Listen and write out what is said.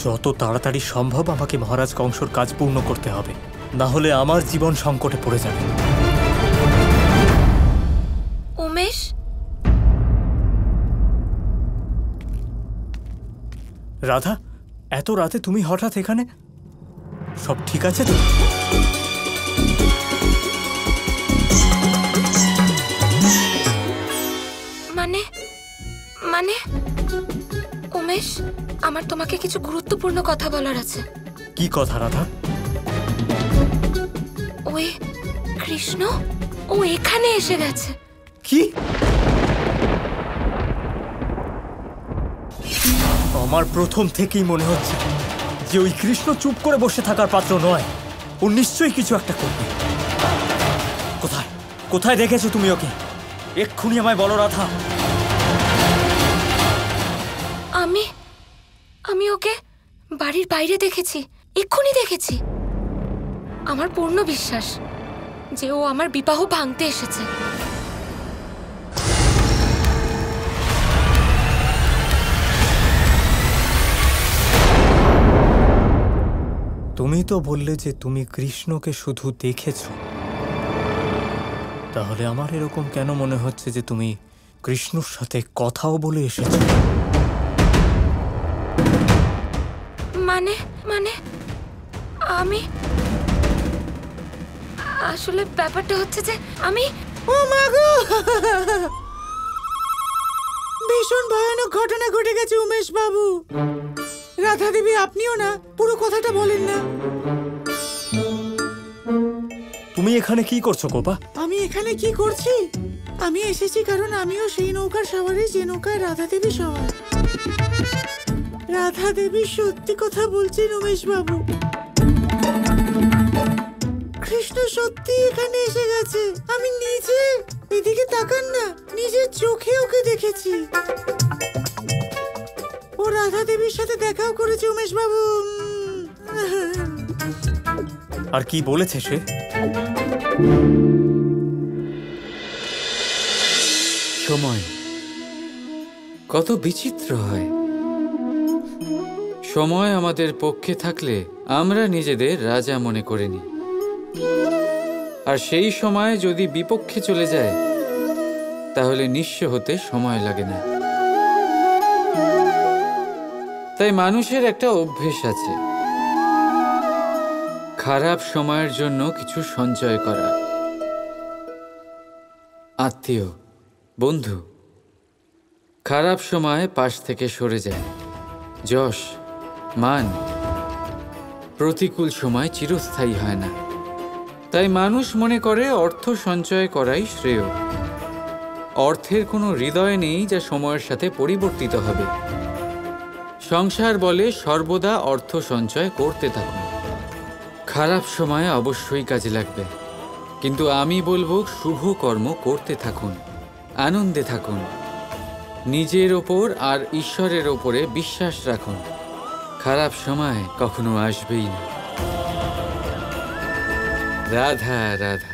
যত তাড়াতাড়ি সম্ভব আমাকে মহারাজ কংসর কাজ পূর্ণ করতে হবে, না হলে আমার জীবন সংকটে পড়ে যাবে। উমেশ, রাধা, এত রাতে তুমি হঠাৎ এখানে? সব ঠিক আছে তো? মানে মানে উমেশ, আমার তোমাকে কিছু গুরুত্বপূর্ণ কথা বলার আছে। কি কথা রাধা? ওই কৃষ্ণ, ও এখানে এসে গেছে। কি? আমার প্রথম থেকেই মনে হচ্ছে যে ওই কৃষ্ণ চুপ করে বসে থাকার পাত্র নয়, ও নিশ্চয়ই কিছু একটা করবে। কোথায় কোথায় দেখেছো তুমি ওকে? এক্ষুনি আমায় বলো রাধা। আমি ওকে বাড়ির বাইরে দেখেছি, এক্ষুনি দেখেছি। আমার পূর্ণ বিশ্বাস যে ও আমার বিবাহ ভাঙতে এসেছে। তুমি তো বললে যে তুমি কৃষ্ণকে শুধু দেখেছো, তাহলে আমার এরকম কেন মনে হচ্ছে যে তুমি কৃষ্ণর সাথে কথাও বলে এসেছো? মানে মানে আমি আসলে ব্যাপারটা হচ্ছে যে আমি ও মা গো, ভীষণ ভয়ানক ঘটনা ঘটে গেছে উমেশ বাবু। রাধা দেবী, আপনিও না পুরো কথাটা বলেন না। তুমি এখানে কি করছো কোপা? আমি এখানে কি করছি? আমি এসেছি কারণ আমিও সেই নৌকার সওয়ারি যে নৌকায় রাধা দেবী সওয়ার। রাধা দেবী সত্যি কথা বলছেন উমেশ বাবু, কৃষ্ণ সত্যি এখানে এসে গেছে। আমি নিজে, এদিকে তাকান না, নিজের চোখে ওকে দেখেছি। ও রাধা দেবীর সাথে দেখাও করেছে উমেশ বাবু। আর কি বলেছে সে? সময় কত বিচিত্র হয়। সময় আমাদের পক্ষে থাকলে আমরা নিজেদের রাজা মনে করে নিই, আর সেই সময় যদি বিপক্ষে চলে যায় তাহলে নিঃস্ব হতে সময় লাগে না। তাই মানুষের একটা অভ্যেস আছে, খারাপ সময়ের জন্য কিছু সঞ্চয় করা। আত্মীয়, বন্ধু খারাপ সময় পাশ থেকে সরে যায়। যশ, মান প্রতিকূল সময় চিরস্থায়ী হয় না। তাই মানুষ মনে করে অর্থ সঞ্চয় করাই শ্রেয়। অর্থের কোনো হৃদয় নেই যা সময়ের সাথে পরিবর্তিত হবে। সংসার বলে সর্বদা অর্থ সঞ্চয় করতে থাকুন। খারাপ সময় অবশ্যই কাজে লাগবে, কিন্তু আমি বলবো শুভ কর্ম করতে থাকুন, আনন্দে থাকুন, নিজের ওপর আর ঈশ্বরের ওপরে বিশ্বাস রাখুন। খারাপ সময় কখনো আসবেই না। রাধা রাধা।